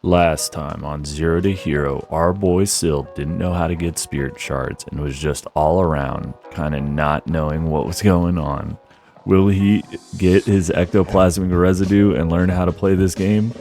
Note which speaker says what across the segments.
Speaker 1: Last time on Zero to Hero, our boy Sil didn't know how to get spirit shards and was just all around, kind of not knowing what was going on. Will he get his ectoplasmic residue and learn how to play this game?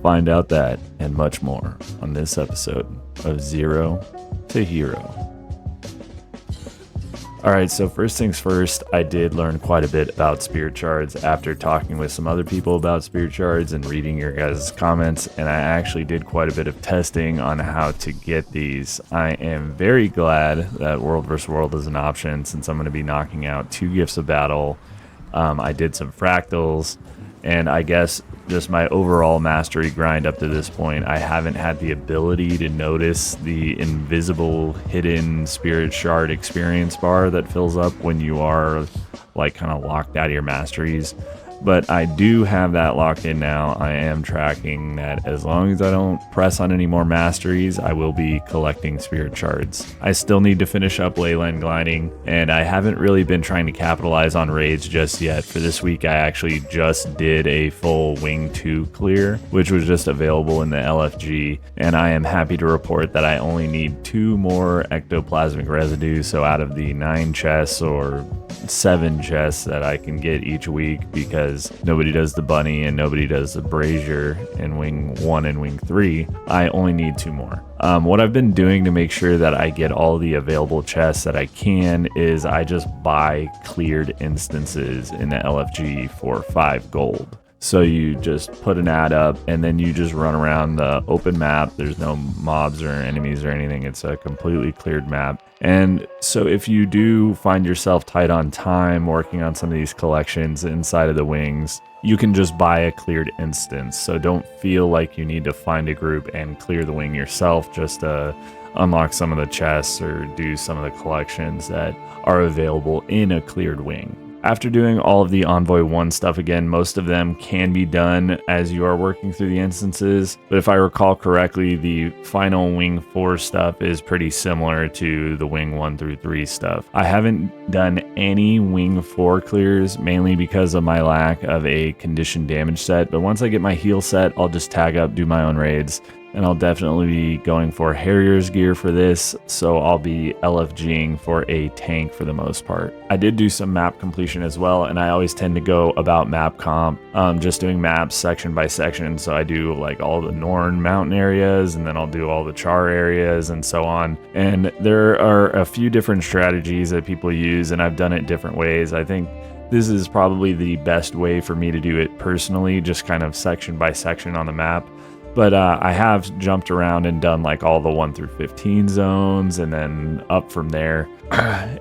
Speaker 1: Find out that and much more on this episode of Zero to Hero. Alright, so first things first, I did learn quite a bit about spirit shards after talking with some other people about spirit shards and reading your guys' comments, and I actually did quite a bit of testing on how to get these. I am very glad that World vs. World is an option since I'm going to be knocking out 2 Gifts of Battle. I did some Fractals, and I guess just my overall mastery grind up to this point, I haven't had the ability to notice the invisible hidden spirit shard experience bar that fills up when you are like kind of locked out of your masteries. But I do have that locked in now. I am tracking that as long as I don't press on any more masteries, I will be collecting spirit shards. I still need to finish up Leyland gliding, and I haven't really been trying to capitalize on raids just yet. For this week, I actually just did a full Wing 2 clear, which was just available in the LFG, and I am happy to report that I only need 2 more ectoplasmic residue, so out of the 9 chests or 7 chests that I can get each week, because nobody does the bunny and nobody does the brazier in Wing 1 and Wing 3, I only need 2 more. What I've been doing to make sure that I get all the available chests that I can is I just buy cleared instances in the LFG for 5 gold. So you just put an ad up and then you just run around the open map. There's no mobs or enemies or anything. It's a completely cleared map. And so if you do find yourself tight on time working on some of these collections inside of the wings, you can just buy a cleared instance. So don't feel like you need to find a group and clear the wing yourself just to unlock some of the chests or do some of the collections that are available in a cleared wing. After doing all of the Envoy 1 stuff again, most of them can be done as you are working through the instances, but if I recall correctly, the final Wing 4 stuff is pretty similar to the Wing 1 through 3 stuff. I haven't done any Wing 4 clears, mainly because of my lack of a condition damage set, but once I get my heal set, I'll just tag up, do my own raids. And I'll definitely be going for Harrier's gear for this, so I'll be LFGing for a tank for the most part. I did do some map completion as well, and I always tend to go about map comp, just doing maps section by section. So I do like all the Norn mountain areas, and then I'll do all the Char areas and so on. And there are a few different strategies that people use, and I've done it different ways. I think this is probably the best way for me to do it personally, just kind of section by section on the map. But I have jumped around and done like all the 1 through 15 zones and then up from there.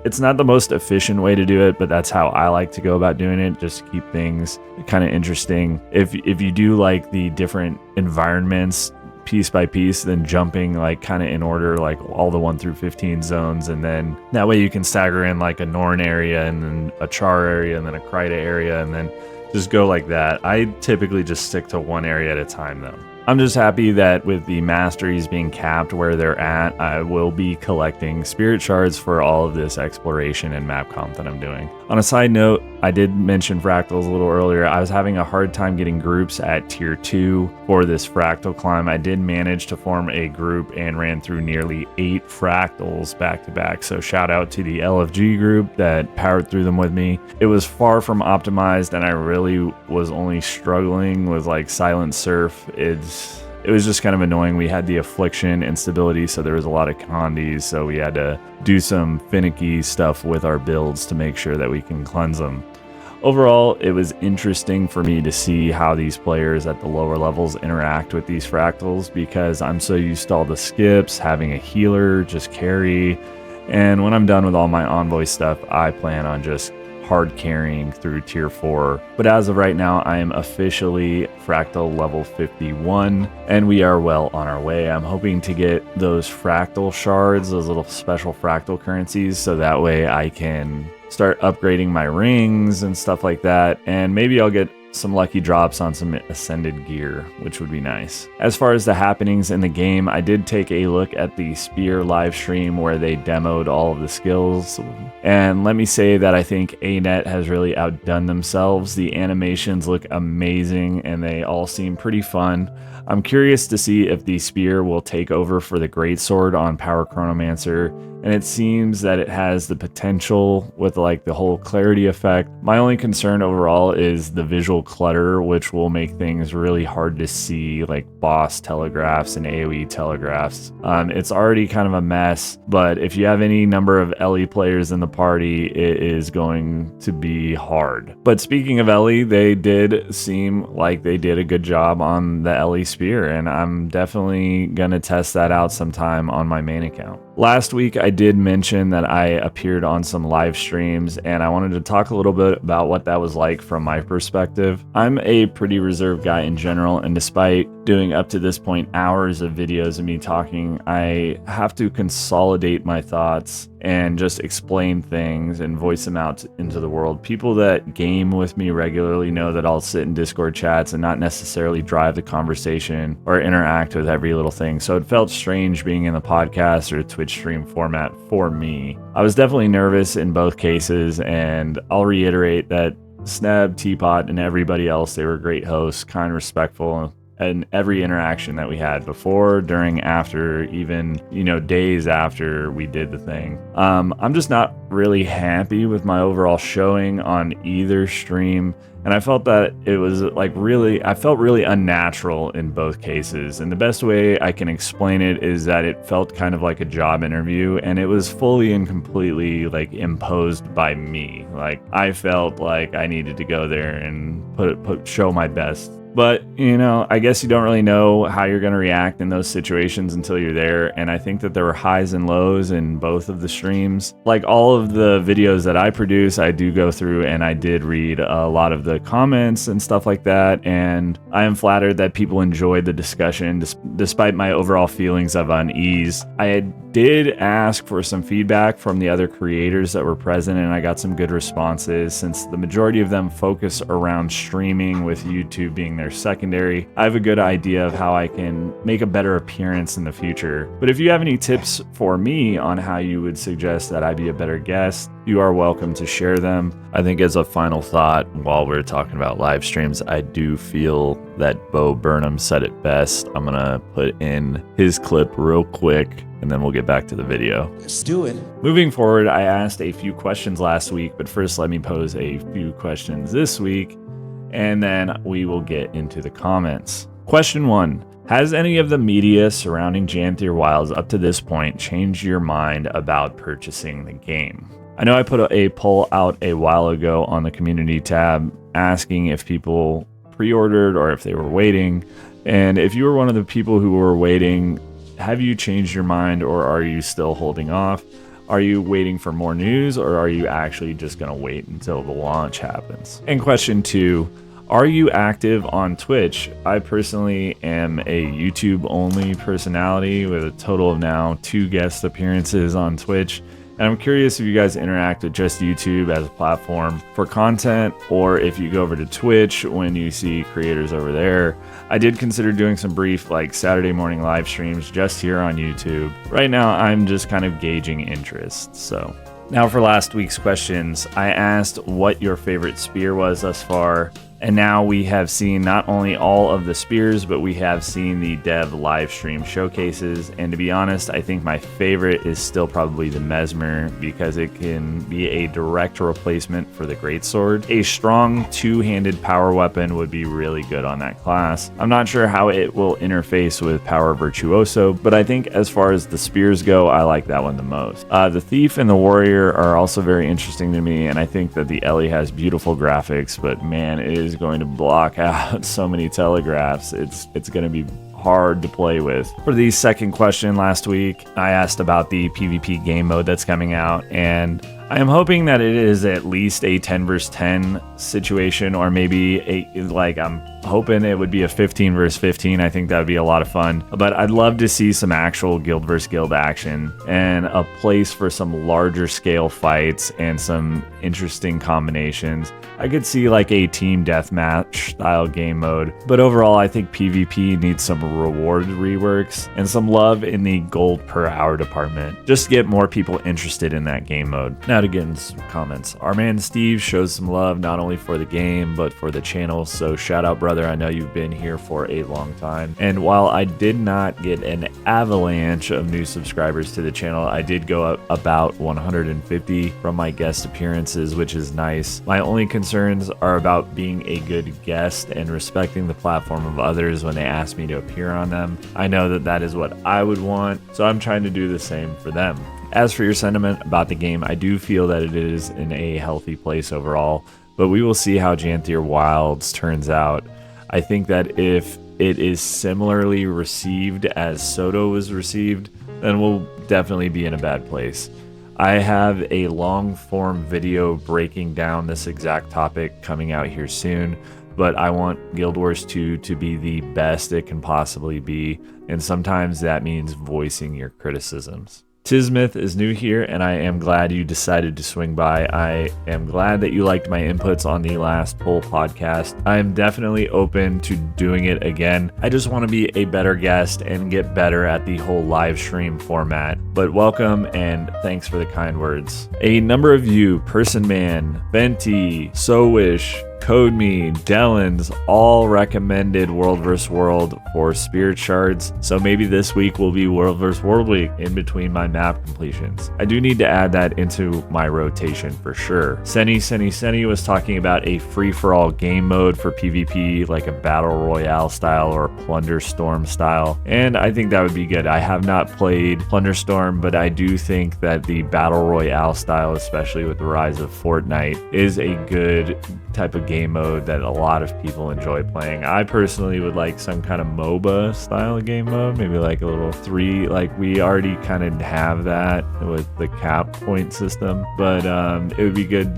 Speaker 1: It's not the most efficient way to do it, but that's how I like to go about doing it, just to keep things kind of interesting. If you do like the different environments piece by piece, then jumping like kind of in order, like all the 1 through 15 zones, and then that way you can stagger in like a Norn area and then a Char area and then a Krita area and then just go like that. I typically just stick to one area at a time though. I'm just happy that with the masteries being capped where they're at, I will be collecting spirit shards for all of this exploration and map comp that I'm doing. On a side note, I did mention Fractals a little earlier. I was having a hard time getting groups at tier 2 for this Fractal climb. I did manage to form a group and ran through nearly 8 Fractals back to back. So shout out to the LFG group that powered through them with me. It was far from optimized, and I really was only struggling with like Silent Surf. It was just kind of annoying. We had the affliction instability, so there was a lot of condies, so we had to do some finicky stuff with our builds to make sure that we can cleanse them. Overall, it was interesting for me to see how these players at the lower levels interact with these Fractals, because I'm so used to all the skips, having a healer, just carry, and when I'm done with all my Envoy stuff, I plan on just hard carrying through tier 4. But as of right now, I am officially Fractal level 51, and we are well on our way. I'm hoping to get those Fractal shards, those little special Fractal currencies, so that way I can start upgrading my rings and stuff like that, and maybe I'll get some lucky drops on some ascended gear, which would be nice. As far as the happenings in the game, I did take a look at the Spear live stream where they demoed all of the skills. And let me say that I think ANET has really outdone themselves. The animations look amazing and they all seem pretty fun. I'm curious to see if the Spear will take over for the Greatsword on Power Chronomancer, and it seems that it has the potential with like the whole clarity effect. My only concern overall is the visual clutter, which will make things really hard to see, like boss telegraphs and AoE telegraphs. It's already kind of a mess, but if you have any number of Ellie players in the party, it is going to be hard. But speaking of Ellie, they did seem like they did a good job on the Ellie Spear, and I'm definitely gonna test that out sometime on my main account. Last week, I did mention that I appeared on some live streams, and I wanted to talk a little bit about what that was like from my perspective. I'm a pretty reserved guy in general, and despite doing up to this point hours of videos of me talking, I have to consolidate my thoughts and just explain things and voice them out into the world. People that game with me regularly know that I'll sit in Discord chats and not necessarily drive the conversation or interact with every little thing. So it felt strange being in the podcast or Twitch stream format for me. I was definitely nervous in both cases, and I'll reiterate that Sneb, Teapot, and everybody else, they were great hosts, kind, respectful, and every interaction that we had before, during, after, even, days after we did the thing. I'm just not really happy with my overall showing on either stream, and I felt that it was I felt really unnatural in both cases. And the best way I can explain it is that it felt kind of like a job interview, and it was fully and completely imposed by me. I felt like I needed to go there and show my best. But, I guess you don't really know how you're going to react in those situations until you're there. And I think that there were highs and lows in both of the streams. Like all of the videos that I produce, I do go through and I did read a lot of the comments and stuff like that. And I am flattered that people enjoyed the discussion despite my overall feelings of unease. I did ask for some feedback from the other creators that were present, and I got some good responses. Since the majority of them focus around streaming, with YouTube being their secondary, I have a good idea of how I can make a better appearance in the future. But if you have any tips for me on how you would suggest that I be a better guest, you are welcome to share them. I think as a final thought, while we're talking about live streams, I do feel that Bo Burnham said it best. I'm gonna put in his clip real quick, and then we'll get back to the video.
Speaker 2: Let's do it.
Speaker 1: Moving forward, I asked a few questions last week, but first let me pose a few questions this week, and then we will get into the comments. Question 1. Has any of the media surrounding Janthier Wilds up to this point changed your mind about purchasing the game? I know I put a poll out a while ago on the community tab asking if people pre-ordered or if they were waiting. And if you were one of the people who were waiting, have you changed your mind, or are you still holding off? Are you waiting for more news, or are you actually just going to wait until the launch happens? And question 2, are you active on Twitch? I personally am a YouTube only personality with a total of now 2 guest appearances on Twitch. And I'm curious if you guys interact with just YouTube as a platform for content, or if you go over to Twitch when you see creators over there. I did consider doing some brief Saturday morning live streams just here on YouTube. Right now, I'm just kind of gauging interest. So now for last week's questions, I asked what your favorite spear was thus far. And now we have seen not only all of the spears, but we have seen the dev live stream showcases. And to be honest, I think my favorite is still probably the Mesmer, because it can be a direct replacement for the Greatsword. A strong 2-handed power weapon would be really good on that class. I'm not sure how it will interface with Power Virtuoso, but I think as far as the spears go, I like that one the most. The Thief and the Warrior are also very interesting to me, and I think that the Ellie has beautiful graphics, but man, it is going to block out so many telegraphs. It's going to be hard to play with. For the second question last week, I asked about the PvP game mode that's coming out, and I am hoping that it is at least a 10 versus 10 situation, or maybe I'm hoping it would be a 15 versus 15. I think that would be a lot of fun. But I'd love to see some actual guild versus guild action and a place for some larger scale fights and some interesting combinations. I could see like a team deathmatch style game mode, but overall I think PvP needs some reward reworks and some love in the gold per hour department, just to get more people interested in that game mode. Now to get in some comments. Our man Steve shows some love not only for the game but for the channel, so shout out brother, I know you've been here for a long time. And while I did not get an avalanche of new subscribers to the channel, I did go up about 150 from my guest appearances, which is nice. My only concerns are about being a good guest and respecting the platform of others when they ask me to appear on them. I know that that is what I would want, so I'm trying to do the same for them. As for your sentiment about the game, I do feel that it is in a healthy place overall, but we will see how Janthier Wilds turns out. I think that if it is similarly received as Soto was received, then we'll definitely be in a bad place. I have a long form video breaking down this exact topic coming out here soon, but I want Guild Wars 2 to be the best it can possibly be, and sometimes that means voicing your criticisms. Tismith is new here, and I am glad you decided to swing by. I am glad that you liked my inputs on the last poll podcast. I am definitely open to doing it again. I just want to be a better guest and get better at the whole live stream format. But welcome and thanks for the kind words. A number of you, Person Man, Venti, Sowish, Code Me, Dellins, all recommended World vs. World for Spirit Shards, so maybe this week will be World vs. World week in between my map completions. I do need to add that into my rotation for sure. Seni was talking about a free-for-all game mode for PvP, like a Battle Royale style or a Plunder Storm style, and I think that would be good. I have not played Plunder Storm, but I do think that the Battle Royale style, especially with the rise of Fortnite, is a good type of game mode that a lot of people enjoy playing. I personally would like some kind of MOBA style game mode, maybe like a little 3, like we already kind of have that with the cap point system, but it would be good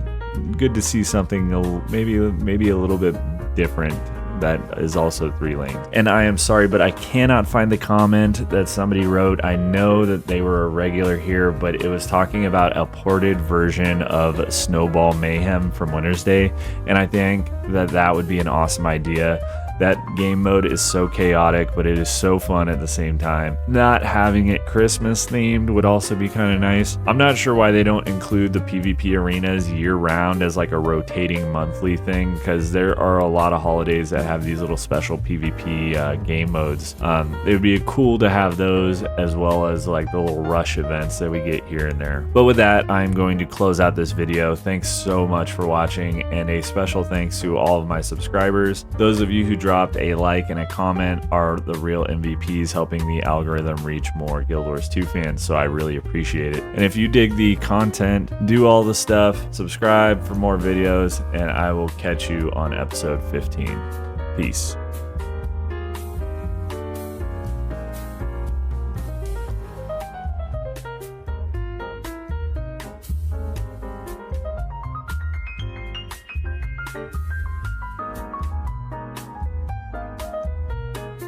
Speaker 1: to see something maybe a little bit different that is also 3 lanes. And I am sorry, but I cannot find the comment that somebody wrote. I know that they were a regular here, but it was talking about a ported version of Snowball Mayhem from Winter's Day, and I think that that would be an awesome idea. That game mode is so chaotic, but it is so fun at the same time. Not having it Christmas themed would also be kind of nice. I'm not sure why they don't include the PvP arenas year round as like a rotating monthly thing, because there are a lot of holidays that have these little special PvP game modes. It would be cool to have those, as well as like the little rush events that we get here and there. But with that, I'm going to close out this video. Thanks so much for watching, and a special thanks to all of my subscribers. Those of you who dropped a like and a comment are the real MVPs, helping the algorithm reach more Guild Wars 2 fans, so I really appreciate it. And if you dig the content, do all the stuff, subscribe for more videos, and I will catch you on episode 15. Peace.